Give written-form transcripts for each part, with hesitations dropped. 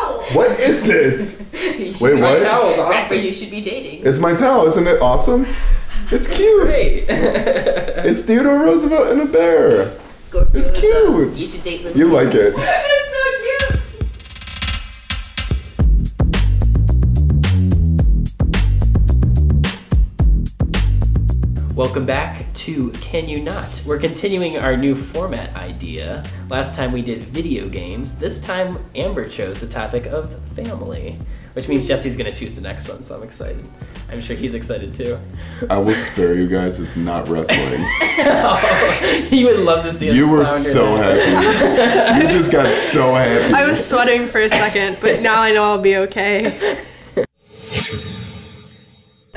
What is this? Wait, My what? towel's Rapper awesome. you should be dating. It's my towel, isn't it awesome? It's cute. Great. It's Theodore Roosevelt and a bear. Scorpio It's is cute. You should date Lil You Kim. like it. It's so cute. Welcome back to Can You Not? We're continuing our new format idea. Last time we did video games. This time Amber chose the topic of family, which means Jesse's gonna choose the next one, so I'm excited. I'm sure he's excited too. I will spare you guys. It's not wrestling. He would love to see us You were flounder so there. happy. You just got so happy. I was sweating for a second, but now I know I'll be okay. I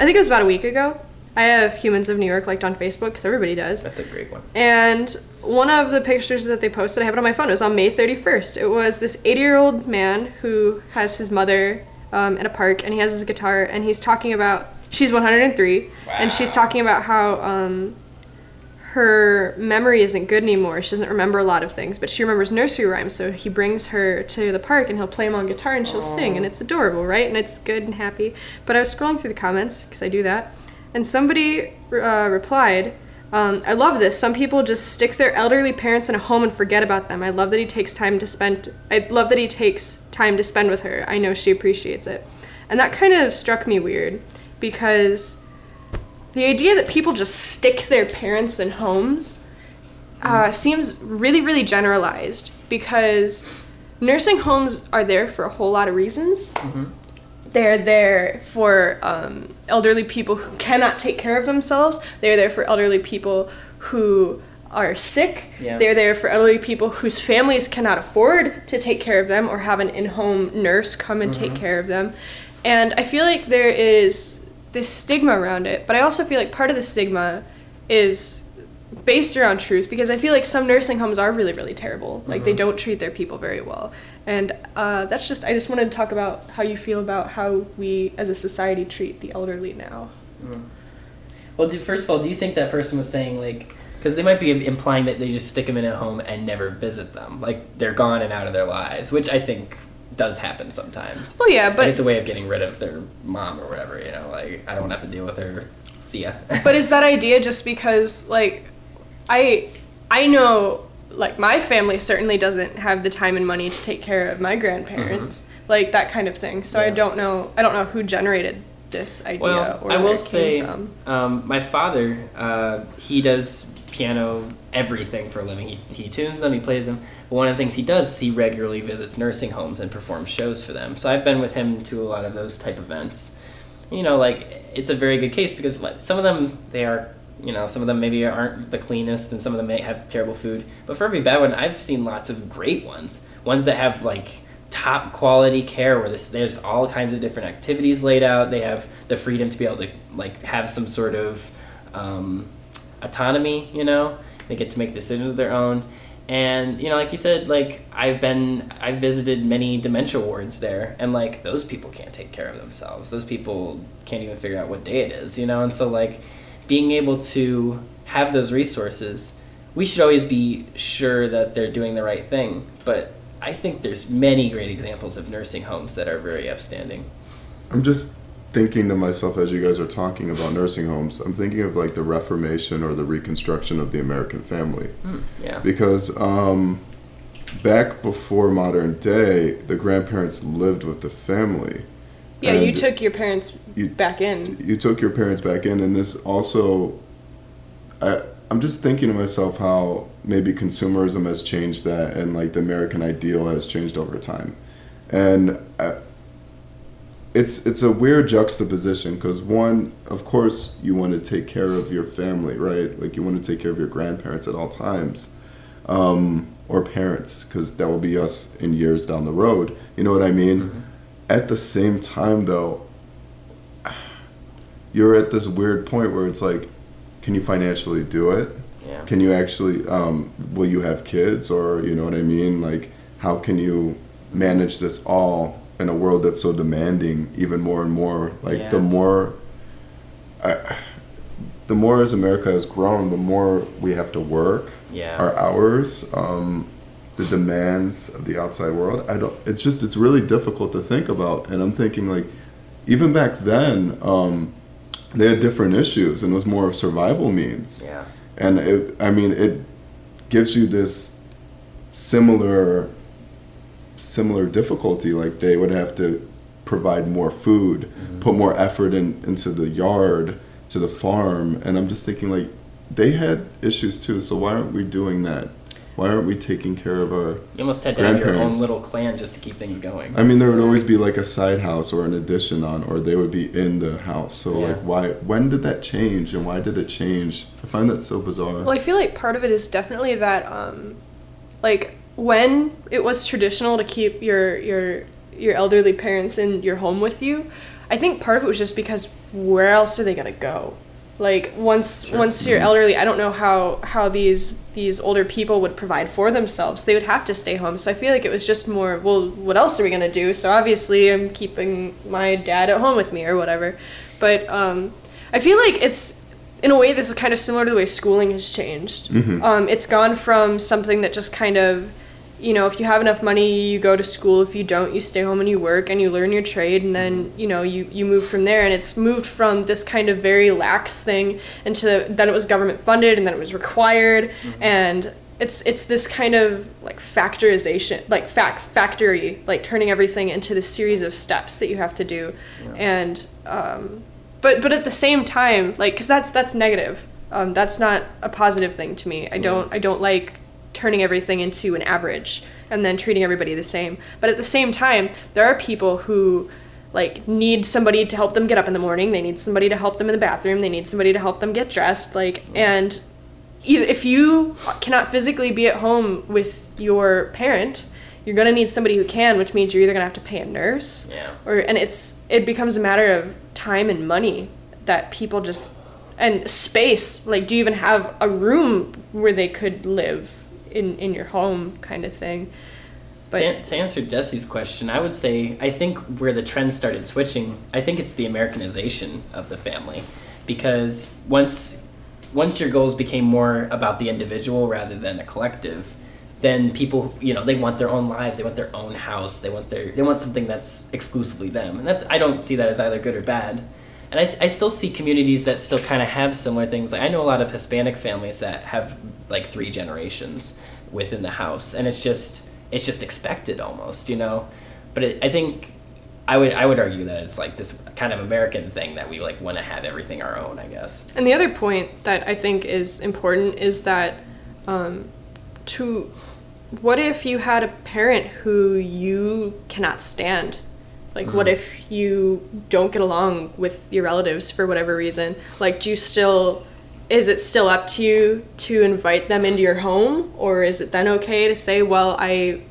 think it was about a week ago. I have Humans of New York liked on Facebook, because everybody does. That's a great one. And one of the pictures that they posted, I have it on my phone, it was on May 31st. It was this 80-year-old man who has his mother in a park, and he has his guitar, and he's talking about, she's 103, and she's talking about how her memory isn't good anymore. She doesn't remember a lot of things, but she remembers nursery rhymes, so he brings her to the park, and he'll play them on guitar, and she'll sing, and it's adorable, right? And it's good and happy. But I was scrolling through the comments, because I do that, and somebody replied, I love this. Some people just stick their elderly parents in a home and forget about them. I love that he takes time to spend with her. I know she appreciates it. And that kind of struck me weird, because the idea that people just stick their parents in homes seems really, really generalized, because nursing homes are there for a whole lot of reasons. Mm-hmm. They're there for elderly people who cannot take care of themselves. They're there for elderly people who are sick. Yeah. They're there for elderly people whose families cannot afford to take care of them or have an in-home nurse come and take care of them. And I feel like there is this stigma around it, but I also feel like part of the stigma is based around truth, because I feel like some nursing homes are really, really terrible. Like, they don't treat their people very well. And I just wanted to talk about how you feel about how we as a society treat the elderly now. Well, first of all, do you think that person was saying, like, because they might be implying that they just stick them in a home and never visit them, like they're gone and out of their lives, which I think does happen sometimes. Well, yeah, Like, but it's a way of getting rid of their mom or whatever, you know, like, I don't want to have to deal with her. See ya. but is that idea just because, like, I know, like, my family certainly doesn't have the time and money to take care of my grandparents, like that kind of thing. So Yeah. I don't know who generated this idea Well, or I where will it say, came from. my father, he does piano, everything for a living. He tunes them, he plays them. But one of the things he does is he regularly visits nursing homes and performs shows for them. So I've been with him to a lot of those type events. You know, like, it's a very good case, because some of them, they are, you know, some of them maybe aren't the cleanest, and some of them may have terrible food. But for every bad one, I've seen lots of great ones. Ones that have, like, top quality care, where there's all kinds of different activities laid out. They have the freedom to be able to, like, have some sort of autonomy, you know? They get to make decisions of their own. And, you know, like you said, like, I've visited many dementia wards there, and, like, those people can't take care of themselves. Those people can't even figure out what day it is, you know? And so, like, being able to have those resources, we should always be sure that they're doing the right thing. But I think there's many great examples of nursing homes that are very upstanding. I'm just thinking to myself as you guys are talking about nursing homes, I'm thinking of, like, the Reformation or the Reconstruction of the American family. Yeah. Because back before modern day, the grandparents lived with the family. Yeah, you And took your parents back in. You took your parents back in, and this also, I'm just thinking to myself how maybe consumerism has changed that, and, like, the American ideal has changed over time. And it's a weird juxtaposition, because one, of course, you want to take care of your family, right? Like, you want to take care of your grandparents at all times, or parents, because that will be us in years down the road. You know what I mean? Mm-hmm. At the same time, though, you're at this weird point where it's like, can you financially do it? Yeah. Can you actually, will you have kids, or, you know what I mean? Like, how can you manage this all in a world that's so demanding, even more and more? Like, Yeah. the more as America has grown, the more we have to work, Yeah. our hours, the demands of the outside world. It's really difficult to think about. And I'm thinking, like, even back then, they had different issues, and it was more of survival means. Yeah. And it gives you this similar difficulty. Like, they would have to provide more food, put more effort into the yard, to the farm. And I'm just thinking, like, they had issues too, so why aren't we doing that? Why aren't we taking care of our You almost had to have your own grandparents? little clan just to keep things going. I mean, there would always be like a side house or an addition on, or they would be in the house. So Yeah. like, when did that change, and why did it change? I find that so bizarre. Well, I feel like part of it is definitely that, like, when it was traditional to keep your elderly parents in your home with you, I think part of it was just because where else are they gonna go? Like, once you're elderly, I don't know how these older people would provide for themselves. They would have to stay home. So I feel like it was just more, well, what else are we gonna do? So obviously I'm keeping my dad at home with me or whatever. But I feel like it's, in a way, this is kind of similar to the way schooling has changed. It's gone from something that just kind of, you know, if you have enough money, you go to school. If you don't, you stay home and you work and you learn your trade, and then, you know, you move from there. And it's moved from this kind of very lax thing into then it was government funded, and then it was required. And it's this kind of like factorization, like factory, like turning everything into this series of steps that you have to do. And but at the same time, like, because that's negative. That's not a positive thing to me. I don't like turning everything into an average and then treating everybody the same. But at the same time, there are people who, like, need somebody to help them get up in the morning. They need somebody to help them in the bathroom. They need somebody to help them get dressed. Like, and if you cannot physically be at home with your parent, you're gonna need somebody who can, which means you're either gonna have to pay a nurse, and it becomes a matter of time and money that people just, and space. Like, do you even have a room where they could live in your home, kind of thing? But to answer Jesse's question, I would say I think where the trend started switching, I think it's the Americanization of the family, because once your goals became more about the individual rather than a collective, then people, you know, they want their own lives, they want their own house, they want something that's exclusively them, and I don't see that as either good or bad. And I still see communities that still kind of have similar things. Like, I know a lot of Hispanic families that have like 3 generations within the house, and it's just expected almost, you know. But I think I would argue that it's like this kind of American thing that we like want to have everything our own, I guess. And the other point that I think is important is that what if you had a parent who you cannot stand? Like, what if you don't get along with your relatives for whatever reason? Like, is it still up to you to invite them into your home? Or is it then okay to say, well,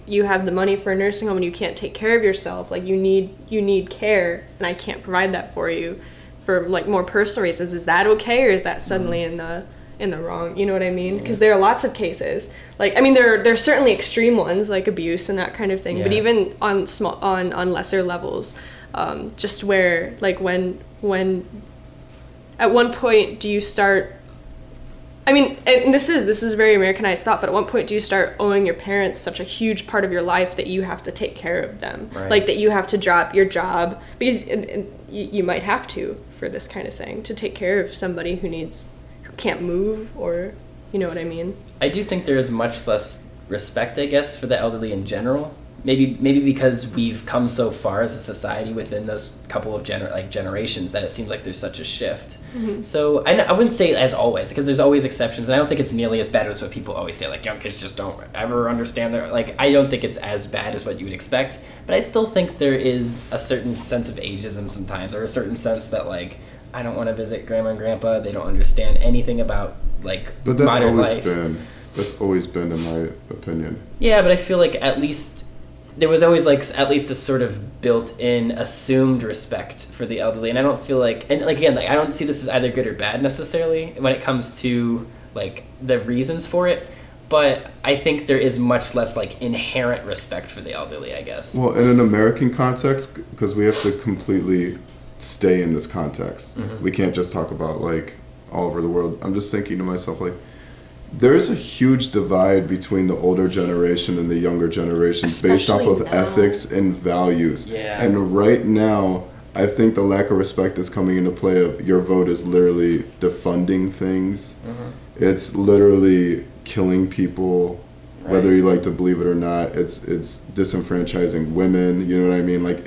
you have the money for a nursing home and you can't take care of yourself. Like, you need care, and I can't provide that for you for, like, more personal reasons. Is that okay, or is that suddenly in the wrong? You know what I mean? Because there are lots of cases. Like, I mean, there's certainly extreme ones, like abuse and that kind of thing. Yeah. But even on lesser levels, just where, like, when at one point do you start? I mean, and this is very Americanized thought, but at one point do you start owing your parents such a huge part of your life that you have to take care of them? Right. Like, that you have to drop your job, because you might have to, for this kind of thing, to take care of somebody who can't move, or, you know what I mean? I do think there is much less respect, I guess, for the elderly in general. Maybe because we've come so far as a society within those couple of generations that it seems like there's such a shift. Mm-hmm. So I wouldn't say as always, because there's always exceptions, and I don't think it's nearly as bad as what people always say, like, young kids just don't ever understand their, like, I don't think it's as bad as what you would expect, but I still think there is a certain sense of ageism sometimes, or a certain sense that, like, I don't want to visit grandma and grandpa, they don't understand anything about, like, but that's modern always life. That's always been, in my opinion. Yeah, but I feel like at least there was always, like, at least a sort of built-in assumed respect for the elderly, and I don't feel like, and, like, again, like, I don't see this as either good or bad necessarily when it comes to, like, the reasons for it, but I think there is much less, like, inherent respect for the elderly, I guess. Well, in an American context, because we have to completely stay in this context. Mm-hmm. We can't just talk about, like, all over the world. I'm just thinking to myself, like, there's a huge divide between the older generation and the younger generation based off Especially of now. ethics and values. Yeah. And right now, I think the lack of respect is coming into play of your vote is literally defunding things. It's literally killing people, whether you like to believe it or not. It's disenfranchising women, you know what I mean? Like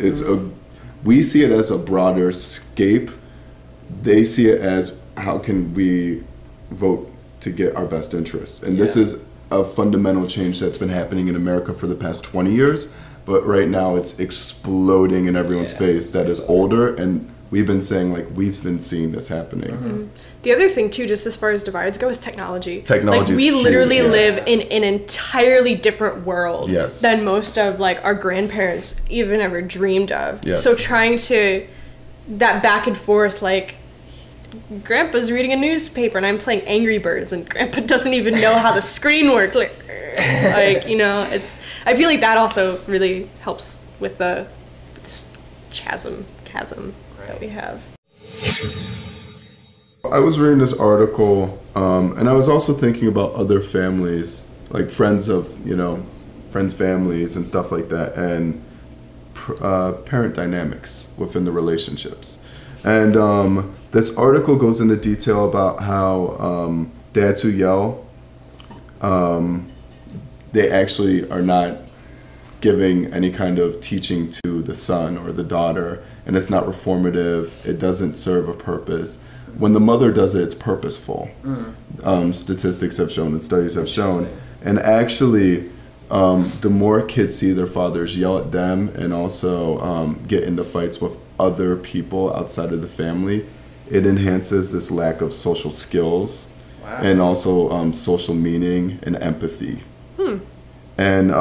we see it as a broader scape. They see it as how can we vote to get our best interests. And this is a fundamental change that's been happening in America for the past 20 years. But right now it's exploding in everyone's face that is older, and we've been saying, like, we've been seeing this happening. The other thing too, just as far as divides go, is technology. Technology Like, is we literally huge, yes. live in an entirely different world Yes. than most of like our grandparents even ever dreamed of. Yes. So trying to that back and forth, like Grandpa's reading a newspaper and I'm playing Angry Birds, and Grandpa doesn't even know how the screen works. Like, you know, it's. I feel like that also really helps with the chasm that we have. I was reading this article, and I was also thinking about other families, like friends' families and stuff like that, and parent dynamics within the relationships. And this article goes into detail about how dads who yell, they actually are not giving any kind of teaching to the son or the daughter, and it's not reformative. It doesn't serve a purpose. When the mother does it, it's purposeful. Statistics have shown and studies have shown. And actually, the more kids see their fathers yell at them and also get into fights with other people outside of the family, it enhances this lack of social skills and also social meaning and empathy. And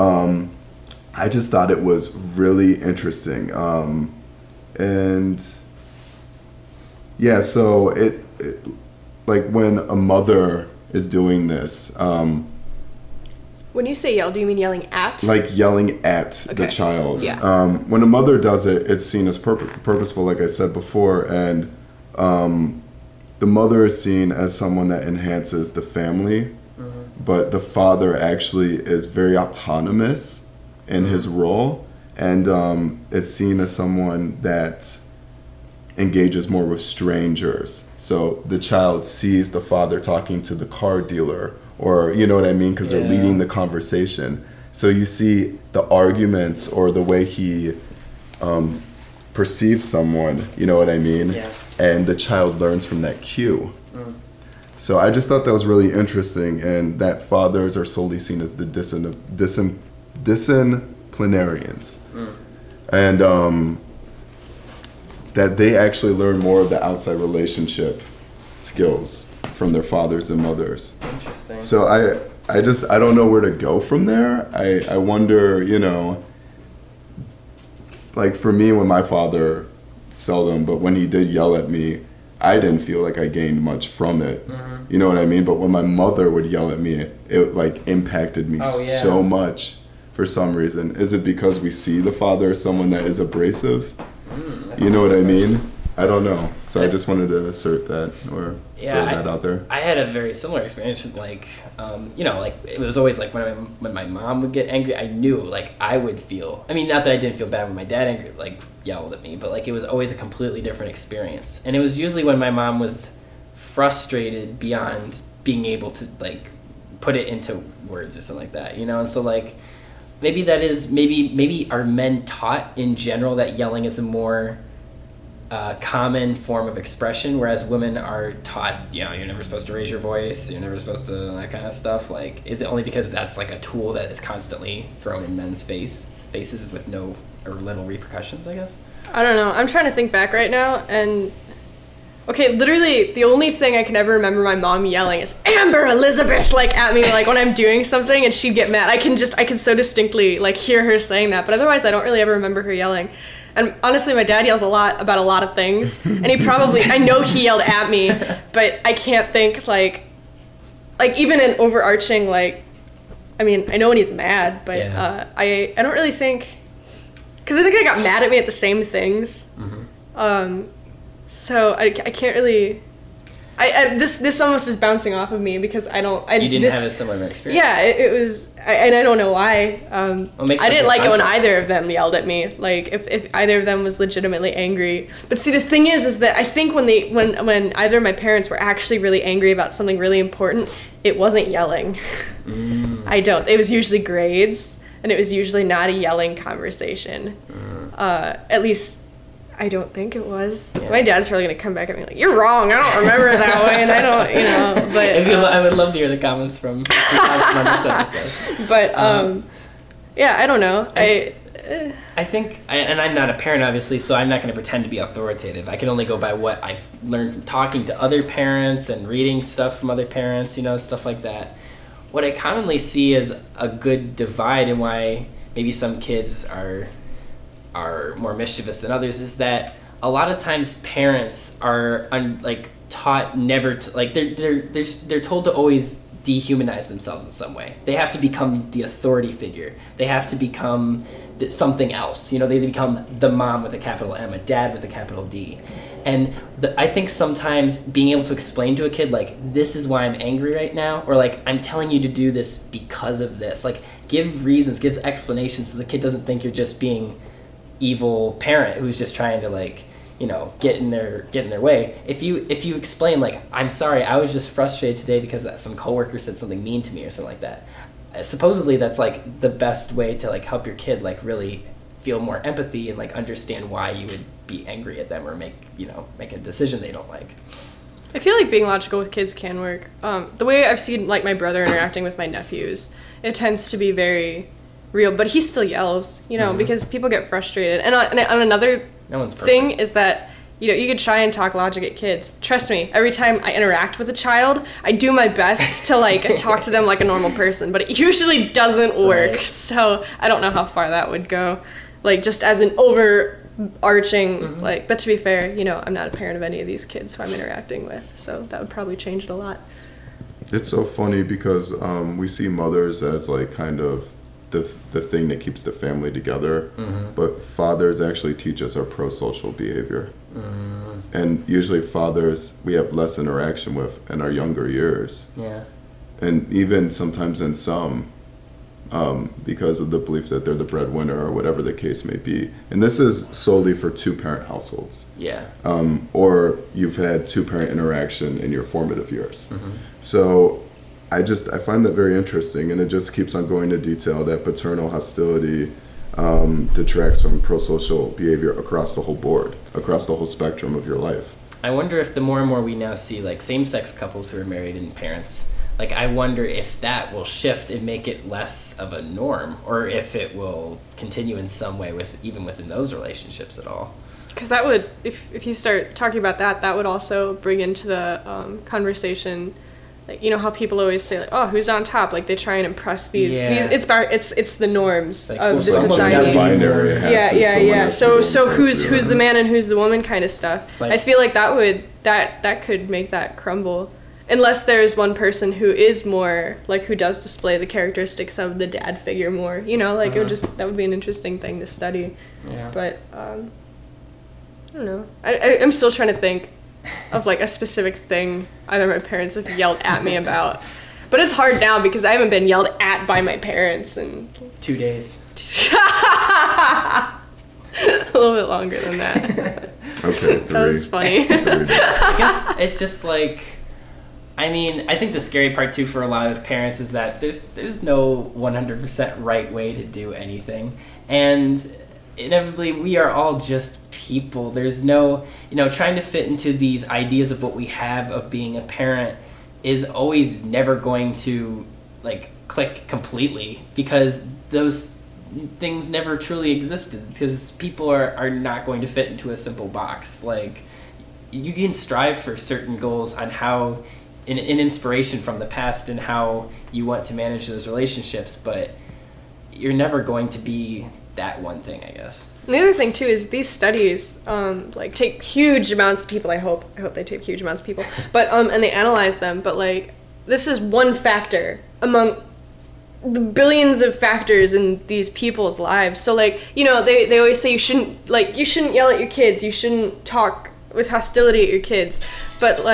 I just thought it was really interesting. And yeah, so it like when a mother is doing this, When you say yell, do you mean yelling at? like yelling at the Okay. child. Yeah. When a mother does it, it's seen as purposeful, like I said before, and the mother is seen as someone that enhances the family, but the father actually is very autonomous in his role, and is seen as someone that engages more with strangers. So the child sees the father talking to the car dealer, or you know what I mean, because they're leading the conversation. So you see the arguments or the way he perceives someone, you know what I mean? Yeah. And the child learns from that cue. So I just thought that was really interesting, and that fathers are solely seen as the disciplinarians. And that they actually learn more of the outside relationship skills from their fathers and mothers. Interesting. So I don't know where to go from there. I wonder, you know, like for me, when my father, seldom, but when he did yell at me, I didn't feel like I gained much from it. You know what I mean? But when my mother would yell at me, it like impacted me so much for some reason. Is it because we see the father as someone that is abrasive? You know what I mean? I don't know. So I just wanted to assert that or throw that out there. I had a very similar experience with like, you know, like it was always like when my mom would get angry, I knew like I would feel. I mean, not that I didn't feel bad when my dad angry, like yelled at me, but like it was always a completely different experience. And it was usually when my mom was frustrated beyond being able to like put it into words or something like that, you know. And so like maybe that is maybe are men taught in general that yelling is a more common form of expression, whereas women are taught, you know, you're never supposed to raise your voice, you're never supposed to, that kind of stuff. Like, is it only because that's like a tool that is constantly thrown in men's faces with no or little repercussions, I guess? I don't know. I'm trying to think back right now, and okay, literally the only thing I can ever remember my mom yelling is Amber Elizabeth, like at me, like when I'm doing something and she'd get mad. I can so distinctly like hear her saying that, but otherwise I don't really ever remember her yelling. And honestly, my dad yells a lot about a lot of things, and I know he yelled at me, but I can't think like even an overarching, like, I mean, I know when he's mad, but I don't really think, because I think I got mad at me at the same things. So I can't really. This almost is bouncing off of me because I you didn't have a similar experience. Yeah, it was, and I don't know why. I didn't like it when either of them yelled at me. Like if either of them was legitimately angry. But see, the thing is that I think when either of my parents were actually really angry about something really important, it wasn't yelling. It was usually grades, and it was usually not a yelling conversation. At least I don't think it was. Yeah. My dad's probably gonna come back at me like, "You're wrong. I don't remember it that way," and I don't, But I would love to hear the comments from on this episode. But yeah, I don't know. I think, and I'm not a parent, obviously, so I'm not going to pretend to be authoritative. I can only go by what I've learned from talking to other parents and reading stuff from other parents, stuff like that. What I commonly see as a good divide and why maybe some kids are more mischievous than others is that a lot of times parents are taught never to, they're told to always dehumanize themselves in some way. They have to become the authority figure. They have to become something else. They become the mom with a capital M, a dad with a capital D. And I think sometimes being able to explain to a kid, this is why I'm angry right now, or I'm telling you to do this because of this. Give reasons, give explanations so the kid doesn't think you're just being evil parent who's just trying to get in their way. If you explain I'm sorry, I was just frustrated today because some coworker said something mean to me or something like that. Supposedly that's the best way to help your kid really feel more empathy and understand why you would be angry at them or make a decision they don't like. I feel like being logical with kids can work. The way I've seen my brother interacting with my nephews, it tends to be very real, but he still yells, because people get frustrated. And on another thing is that, you could try and talk logic at kids. Trust me, every time I interact with a child, I do my best to talk to them like a normal person, but it usually doesn't work. Right. So I don't know how far that would go. Just as an overarching, but to be fair, I'm not a parent of any of these kids who I'm interacting with, so that would probably change it a lot. It's so funny because we see mothers as kind of the thing that keeps the family together, but fathers actually teach us our pro-social behavior. And usually fathers we have less interaction with in our younger years. Yeah. And even sometimes in some, because of the belief that they're the breadwinner or whatever the case may be. And this is solely for two-parent households. Yeah. Or you've had two-parent interaction in your formative years. So I find that very interesting, and it just keeps on going into detail that paternal hostility detracts from pro-social behavior across the whole board, across the whole spectrum of your life. I wonder if the more and more we now see same-sex couples who are married and parents, I wonder if that will shift and make it less of a norm, or if it will continue in some way even within those relationships at all. Because that would, if you start talking about that would also bring into the conversation. How people always say, "Oh, who's on top?" They try and impress these. It's the norms of the society. Binary. Yeah. So who's the man and who's the woman kind of stuff. I feel like that could make that crumble, unless there's one person who is more who does display the characteristics of the dad figure more. It would that would be an interesting thing to study. Yeah. But I don't know. I'm still trying to think of a specific thing either my parents have yelled at me about, but it's hard now because I haven't been yelled at by my parents in 2 days. A little bit longer than that. Okay, 3. That was funny. 3 days. I guess it's just I think the scary part too for a lot of parents is that there's no 100% right way to do anything, and inevitably we are all just people. There's no, trying to fit into these ideas of what we have of being a parent is always never going to click completely, because those things never truly existed, because people are not going to fit into a simple box. You can strive for certain goals on how an inspiration from the past and how you want to manage those relationships, but you're never going to be that one thing, I guess. And the other thing too is these studies take huge amounts of people. I hope they take huge amounts of people, but and they analyze them. But this is one factor among the billions of factors in these people's lives. So they always say you shouldn't yell at your kids. You shouldn't talk with hostility at your kids. But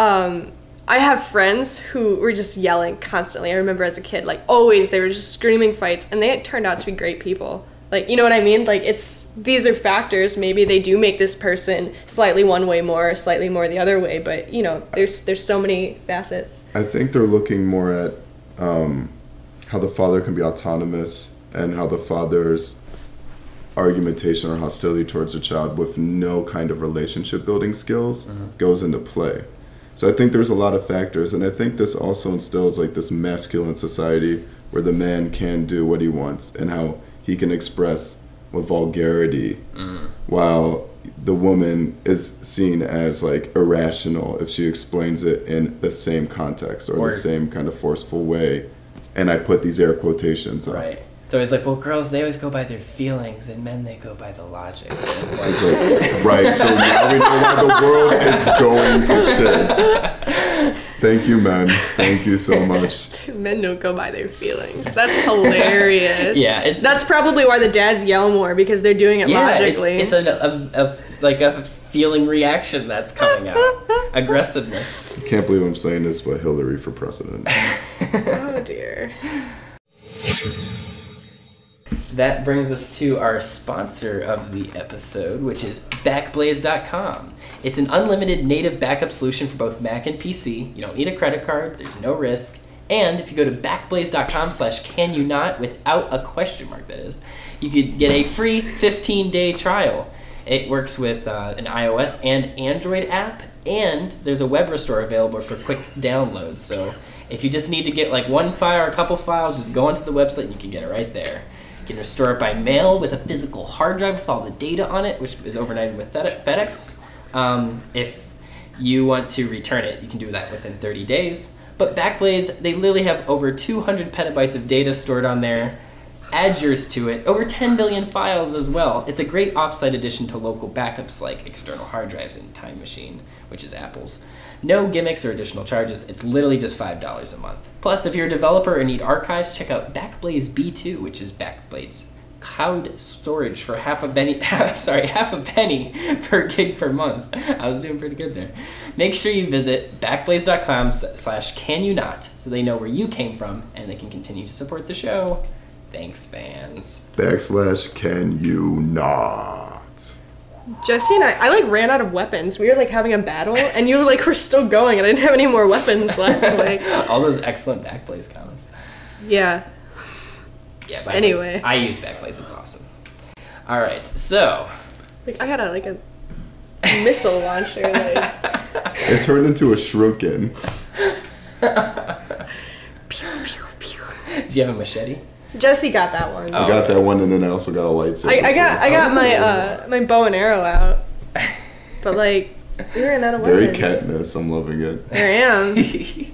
I have friends who were just yelling constantly. I remember as a kid, like, always, they were just screaming fights, and they turned out to be great people. Like, you know what I mean? Like, these are factors. Maybe they do make this person slightly one way more, slightly more the other way, but, you know, there's so many facets. I think they're looking more at how the father can be autonomous and how the father's argumentation or hostility towards a child with no kind of relationship building skills goes into play. So I think there's a lot of factors, and I think this also instills like this masculine society where the man can do what he wants and how he can express with vulgarity while the woman is seen as like irrational if she explains it in the same context or the same kind of forceful way. And I put these air quotations on. Right. It's always like, well, girls, they always go by their feelings, and men, they go by the logic. It's like, right, so now we know why the world is going to shit. Thank you, men. Thank you so much. Men don't go by their feelings. That's hilarious. Yeah. That's probably why the dads yell more, because they're doing it logically. It's a feeling reaction that's coming out. Aggressiveness. I can't believe I'm saying this, but Hillary for president. Oh, dear. That brings us to our sponsor of the episode, which is Backblaze.com. It's an unlimited native backup solution for both Mac and PC. You don't need a credit card, there's no risk. And if you go to backblaze.com/canyounot, without a question mark that is, you could get a free 15-day trial. It works with an iOS and Android app, and there's a web restore available for quick downloads. So if you just need to get like one file or a couple files, just go onto the website and you can get it right there. You can restore it by mail with a physical hard drive with all the data on it, which is overnighted with FedEx. If you want to return it, you can do that within 30 days. But Backblaze, they literally have over 200 petabytes of data stored on there. Add yours to it, over 10 billion files as well. It's a great offsite addition to local backups like external hard drives and Time Machine, which is Apple's. No gimmicks or additional charges. It's literally just $5 a month. Plus, if you're a developer or need archives, check out Backblaze B2, which is Backblaze cloud storage for half a penny per gig per month. I was doing pretty good there. Make sure you visit backblaze.com/canyounot so they know where you came from and they can continue to support the show. Thanks, fans. /canyounot. Jesse and I like ran out of weapons. We were like having a battle, and you like were still going, and I didn't have any more weapons left. Like all those excellent Backblaze comments. Yeah. Yeah. But anyway, I use Backblaze. It's awesome. All right, so like I had a missile launcher. Like it turned into a shuriken. Pew, pew, pew. Did you have a machete? Jesse got that one. I got that one, and then I also got a lightsaber. I got my bow and arrow out, but like we ran out of weapons. Very Katniss. I'm loving it. I am.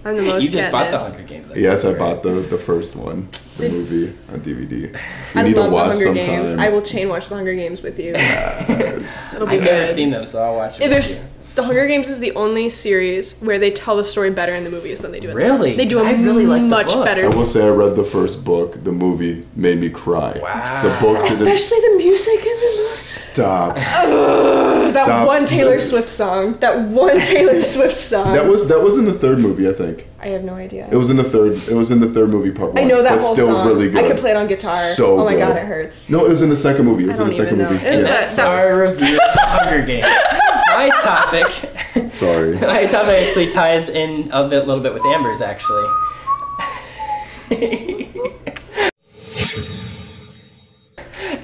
I'm the most. You just bought the Katniss. Hunger Games. Yes, I bought the first one, the movie on DVD. I love the Hunger Games. I will chain watch the Hunger Games with you. It'll be I've good. never seen them, so I'll watch it. The Hunger Games is the only series where they tell the story better in the movies than they do in Really? They do I really like the much books. better. I will say I read the first book. The movie made me cry. Wow. The book didn't. Especially the music is Stop. that one Taylor Swift song. That one Taylor Swift song. That was in the third movie, I think. I have no idea. It was in the third movie, part one. I know that That's whole still song. really good. I could play it on guitar. So oh my good. god, it hurts. No, it was in the second movie. It was I in the don't second even movie. know. Is Yeah. That's our review of the Hunger Games. My topic. Sorry. My topic actually ties in a little bit with Amber's, actually.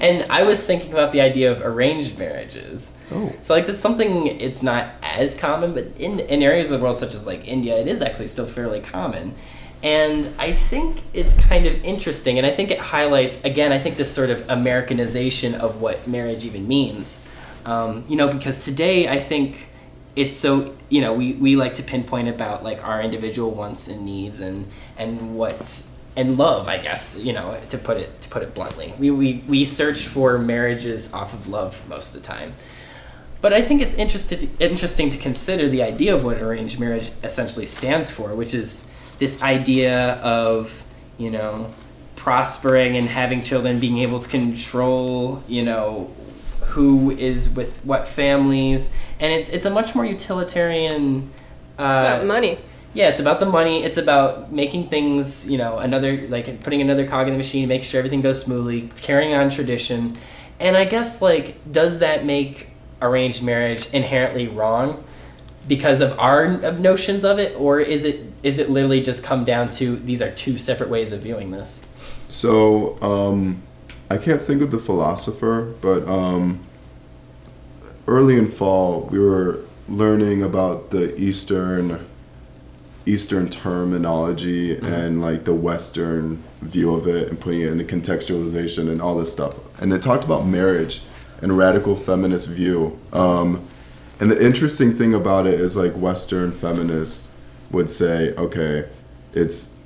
And I was thinking about the idea of arranged marriages. Oh. So like that's something, it's not as common, but in areas of the world such as like India, it is actually still fairly common. And I think it's kind of interesting, and I think it highlights, again, I think this sort of Americanization of what marriage even means. Because today I think it's so, we like to pinpoint about like our individual wants and needs and love, I guess, to put it bluntly. We search for marriages off of love most of the time. But I think it's interesting to consider the idea of what arranged marriage essentially stands for, which is this idea of, prospering and having children, being able to control, who is with what families. And it's a much more utilitarian It's about money. Yeah, it's about the money. It's about making things, putting another cog in the machine, making sure everything goes smoothly, carrying on tradition. And I guess, does that make arranged marriage inherently wrong because of our notions of it? Or is it literally just come down to these are two separate ways of viewing this? So, I can't think of the philosopher, but early in fall, we were learning about the Eastern terminology and the Western view of it and putting it in the contextualization and all this stuff. And it talked about marriage and a radical feminist view. And the interesting thing about it is Western feminists would say, okay, it's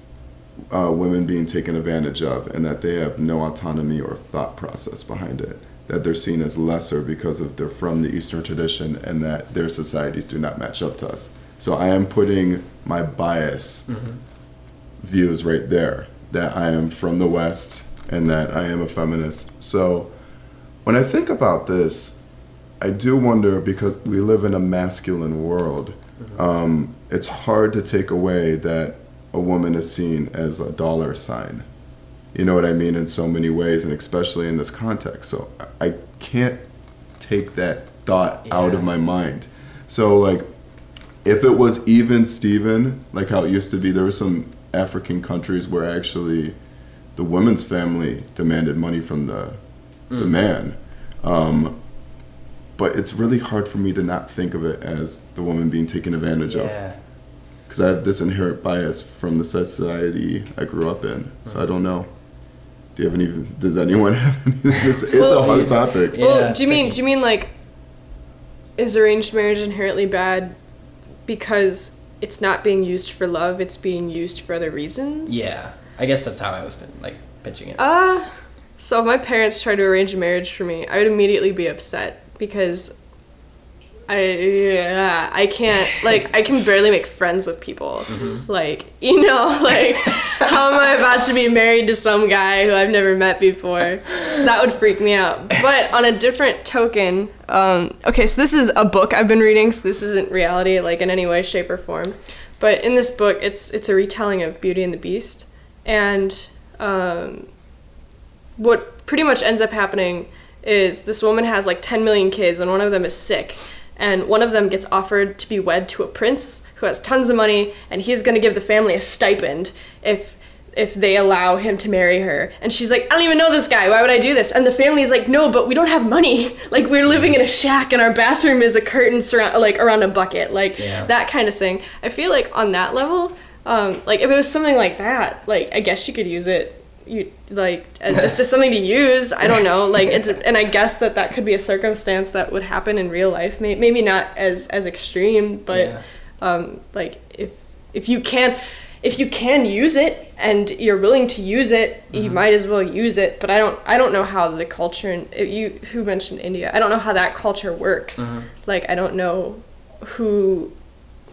women being taken advantage of and that they have no autonomy or thought process behind it. That they're seen as lesser because they're from the Eastern tradition and that their societies do not match up to us. So I am putting my bias views right there, that I am from the West and that I am a feminist. So when I think about this, I do wonder, because we live in a masculine world, it's hard to take away that a woman is seen as a dollar sign. You know what I mean? In so many ways, and especially in this context. So I can't take that thought out of my mind. So if it was even Steven, how it used to be, there were some African countries where actually the woman's family demanded money from the man. But it's really hard for me to not think of it as the woman being taken advantage of. Because I have this inherent bias from the society I grew up in. So I don't know. Does anyone have any? It's a hard topic. Yeah, well, do you mean is arranged marriage inherently bad because it's not being used for love, it's being used for other reasons? Yeah, I guess that's how I was pitching it. So if my parents tried to arrange a marriage for me, I would immediately be upset because I can't, I can barely make friends with people. How am I about to be married to some guy who I've never met before? So that would freak me out. But on a different token, okay, so this is a book I've been reading, so this isn't reality, in any way, shape, or form. But in this book, it's a retelling of Beauty and the Beast. And what pretty much ends up happening is this woman has 10 million kids, and one of them is sick. And one of them gets offered to be wed to a prince who has tons of money, and he's going to give the family a stipend if they allow him to marry her. And she's like, I don't even know this guy. Why would I do this? And the family's like, no, but we don't have money. We're living in a shack, and our bathroom is a curtain around a bucket. That kind of thing. I feel on that level, if it was something like that, I guess you could use it. As something to use. I don't know, and I guess that could be a circumstance that would happen in real life. Maybe not as extreme, but if you can use it and you're willing to use it, you might as well use it. But I don't know how the culture, and who mentioned India, I don't know how that culture works. I don't know who,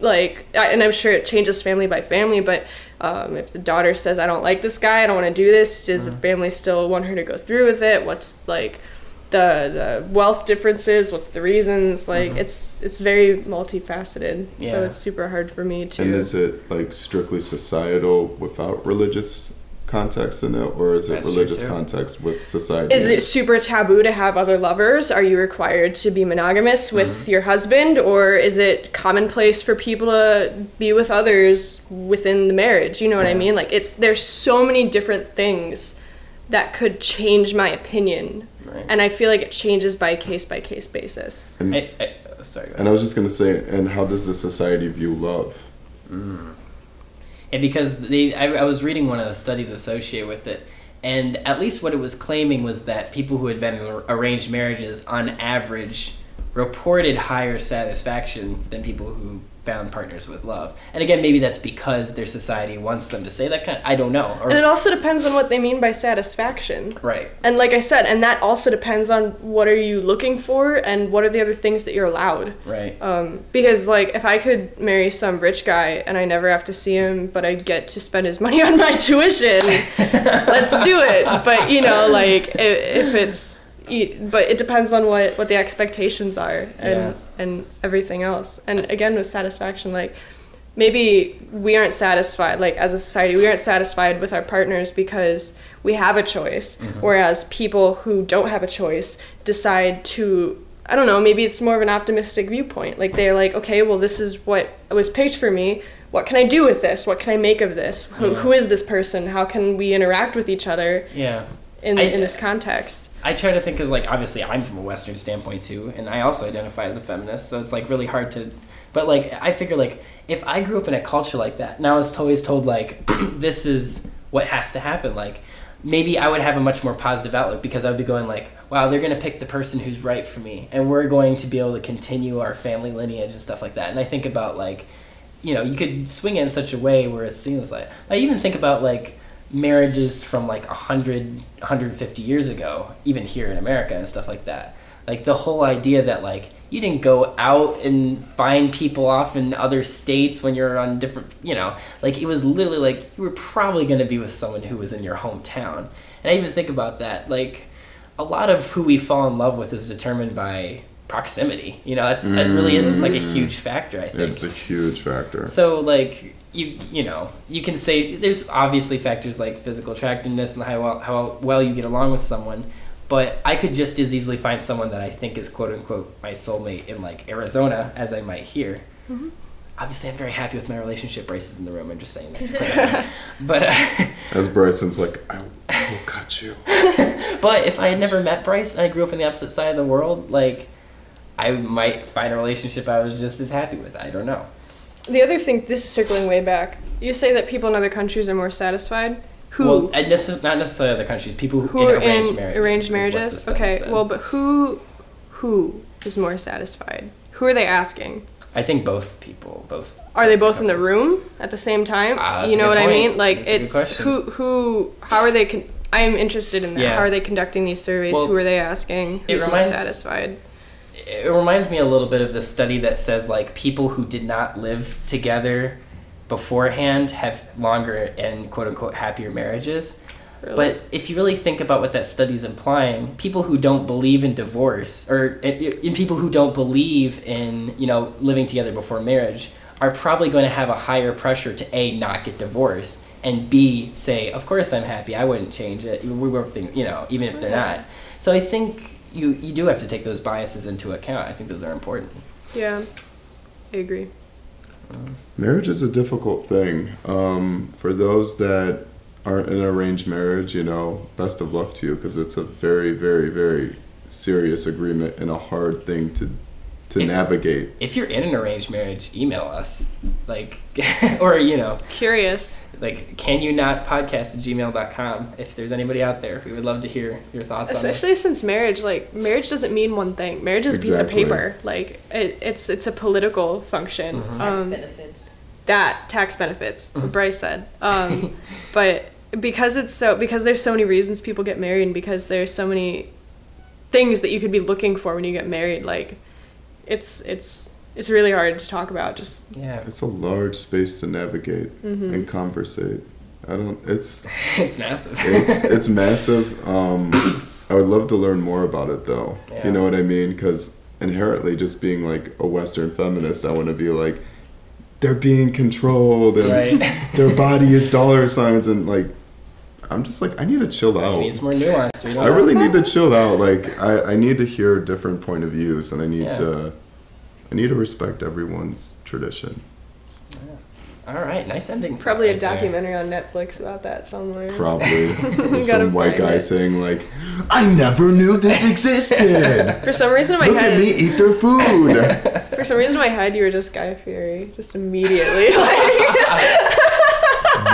and I'm sure it changes family by family, but if the daughter says, I don't like this guy, I don't want to do this, does the family still want her to go through with it? What's the wealth differences? What's the reasons? It's very multifaceted. So it's super hard for me to. And is it strictly societal without religious context in it, or is it religious context with society? Is it super taboo to have other lovers? Are you required to be monogamous with your husband, or is it commonplace for people to be with others within the marriage? You know what I mean? There's so many different things that could change my opinion, and I feel it changes by case basis. And I was just gonna say, and how does the society view love? And because I was reading one of the studies associated with it, and at least what it was claiming was that people who had been in arranged marriages, on average, reported higher satisfaction than people who found partners with love. And again, maybe that's because their society wants them to say that I don't know. And it also depends on what they mean by satisfaction. Right. And like I said, and that also depends on what are you looking for and what are the other things that you're allowed. Right. Because if I could marry some rich guy and I never have to see him, but I get to spend his money on my tuition, let's do it. But if it's, but it depends on what the expectations are and everything else. And again, with satisfaction, maybe we aren't satisfied, like as a society, we aren't satisfied with our partners because we have a choice, whereas people who don't have a choice decide to, I don't know, maybe it's more of an optimistic viewpoint. Like they're like, okay, well, this is what was picked for me. What can I do with this? What can I make of this? Who is this person? How can we interact with each other in this context? I try to think, because like obviously I'm from a Western standpoint too, and I also identify as a feminist, so it's like really hard to, but like I figure like if I grew up in a culture like that and I was always told like this is what has to happen, like maybe I would have a much more positive outlook, because I would be going like, wow, they're going to pick the person who's right for me, and we're going to be able to continue our family lineage and stuff like that. And I think about like, you know, you could swing it in such a way where it seems like, I even think about like marriages from like 100, 150 years ago, even here in America and stuff like that. Like the whole idea that like you didn't go out and find people off in other states when you're on different, you know, like it was literally like you were probably going to be with someone who was in your hometown. And I even think about that, like a lot of who we fall in love with is determined by proximity. You know, that really is just like a huge factor, I think. It's a huge factor. So like you know, you can say there's obviously factors like physical attractiveness and how well you get along with someone, but I could just as easily find someone that I think is quote unquote my soulmate in like Arizona as I might here. Obviously I'm very happy with my relationship. Bryce is in the room, I'm just saying that. But as Bryson's like, I will cut you. But if I had never met Bryce and I grew up on the opposite side of the world, like I might find a relationship I was just as happy with. I don't know. The other thing, this is circling way back, you say that people in other countries are more satisfied. Who? Well, this is not necessarily other countries. People who in arranged marriages. Okay, well, but who is more satisfied? Who are they asking? I think both people. Both. Are they both in the room at the same time? You know what I mean? Like it's who? How are they? I'm interested in that. Yeah. How are they conducting these surveys? Who are they asking? Who's more satisfied? It reminds me a little bit of the study that says like people who did not live together beforehand have longer and quote unquote happier marriages. Really? But if you really think about what that study's implying, people who don't believe in divorce or in people who don't believe in, you know, living together before marriage are probably going to have a higher pressure to A, not get divorced, and B, say, of course I'm happy, I wouldn't change it. We were, you know, even if they're not. So I think you do have to take those biases into account. I think those are important. Yeah, I agree. Marriage is a difficult thing. For those that aren't in an arranged marriage, you know, best of luck to you, because it's a very, very, very serious agreement and a hard thing to navigate. If you're in an arranged marriage, email us, like, or, you know. Curious. Like, canyouNotPodcast@gmail.com. If there's anybody out there, we would love to hear your thoughts on this. Especially since marriage doesn't mean one thing. Marriage is a piece of paper. Like, it's a political function. Tax benefits. Tax benefits, what Bryce said. But because there's so many reasons people get married, and because there's so many things that you could be looking for when you get married, like, it's really hard to talk about. It's a large space to navigate and conversate. It's massive. It's massive. I would love to learn more about it though. You know what I mean? Because inherently, just being like a Western feminist, I want to be like, they're being controlled and their body is dollar signs, and like, I'm just like, I need to chill out. Maybe it's more nuanced. I really need to chill out. Like, I need to hear different point of views, and I need to respect everyone's tradition. All right, nice ending. Probably a documentary on Netflix about that somewhere. Probably. Some white guy saying like, I never knew this existed. For some reason in my head. Look at me eat their food. For some reason in my head, you were just Guy Fieri. Just immediately.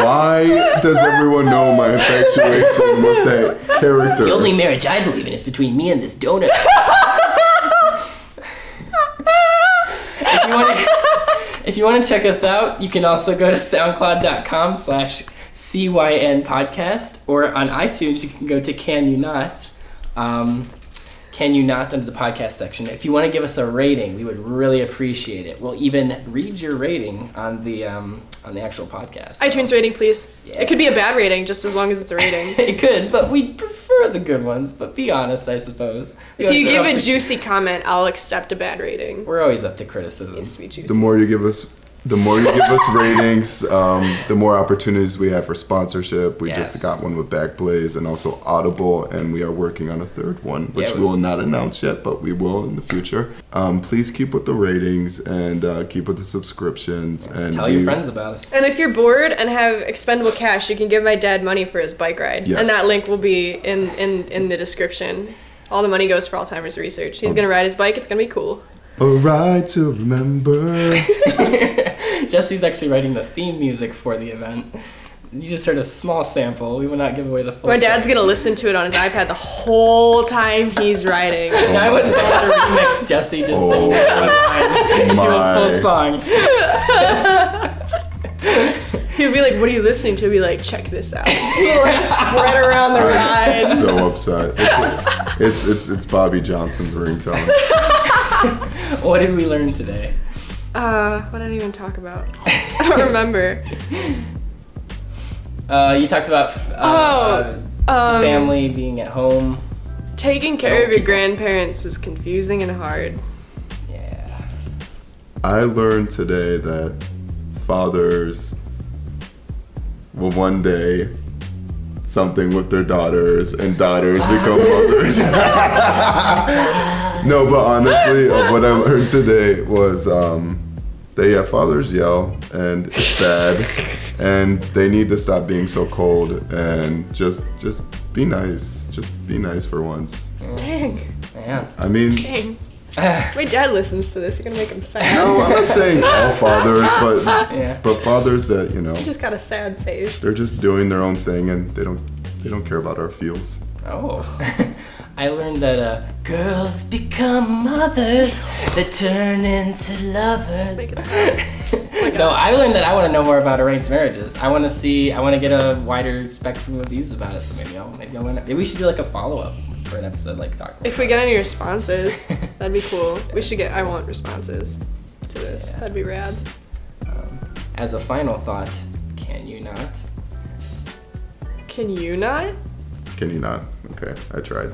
Why does everyone know my infatuation with that character? The only marriage I believe in is between me and this donut. If you want to check us out, you can also go to soundcloud.com/CYN podcast, or on iTunes, you can go to Can You Not? Can You Not under the podcast section. If you want to give us a rating, we would really appreciate it. We'll even read your rating on the actual podcast. So. iTunes rating, please. Yeah. It could be a bad rating, just as long as it's a rating. It could, but we prefer the good ones. But be honest, I suppose. If you give a juicy comment, I'll accept a bad rating. We're always up to criticism. It needs to be juicy. The more you give us the more you give us ratings, the more opportunities we have for sponsorship. We Yes. just got one with Backblaze and also Audible, and we are working on a third one, which Yeah, we will not announce yet, but we will in the future. Please keep with the ratings and keep with the subscriptions. And Tell your friends about us. And if you're bored and have expendable cash, you can give my dad money for his bike ride. Yes. And that link will be in the description. All the money goes for Alzheimer's research. He's gonna ride his bike. It's gonna be cool. A ride to remember. Jesse's actually writing the theme music for the event. You just heard a small sample. We will not give away the full. My dad's gonna listen to it on his iPad the whole time he's riding. And I would say the remix, Jesse, just sing it do a full song. He'll be like, "What are you listening to?" He'll be like, "Check this out." He'll like spread around the I'm ride. so upset. It's Bobby Johnson's ringtone. What did we learn today? What did I even talk about? I don't remember. You talked about family being at home. Taking care of your grandparents is confusing and hard. Yeah. I learned today that fathers will one day something with their daughters, and daughters become mothers. No, but honestly, what I learned today was that fathers yell, and it's bad, and they need to stop being so cold and just be nice. Just be nice for once. Dang. Yeah. I mean, Dang. My dad listens to this. You're gonna make him sad. no, I'm not saying all fathers, Yeah. but fathers that He just got a sad face. they're just doing their own thing, and they don't care about our feels. Oh. I learned that girls become mothers that turn into lovers. No, I learned that I want to know more about arranged marriages. I want to get a wider spectrum of views about it. So maybe we should do like a follow-up for an episode like talk. If we get any responses, that'd be cool. I want responses to this. Yeah. That'd be rad. As a final thought, can you not? Can you not? Can you not? Okay, I tried.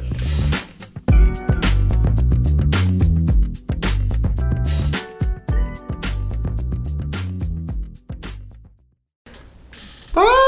Bye.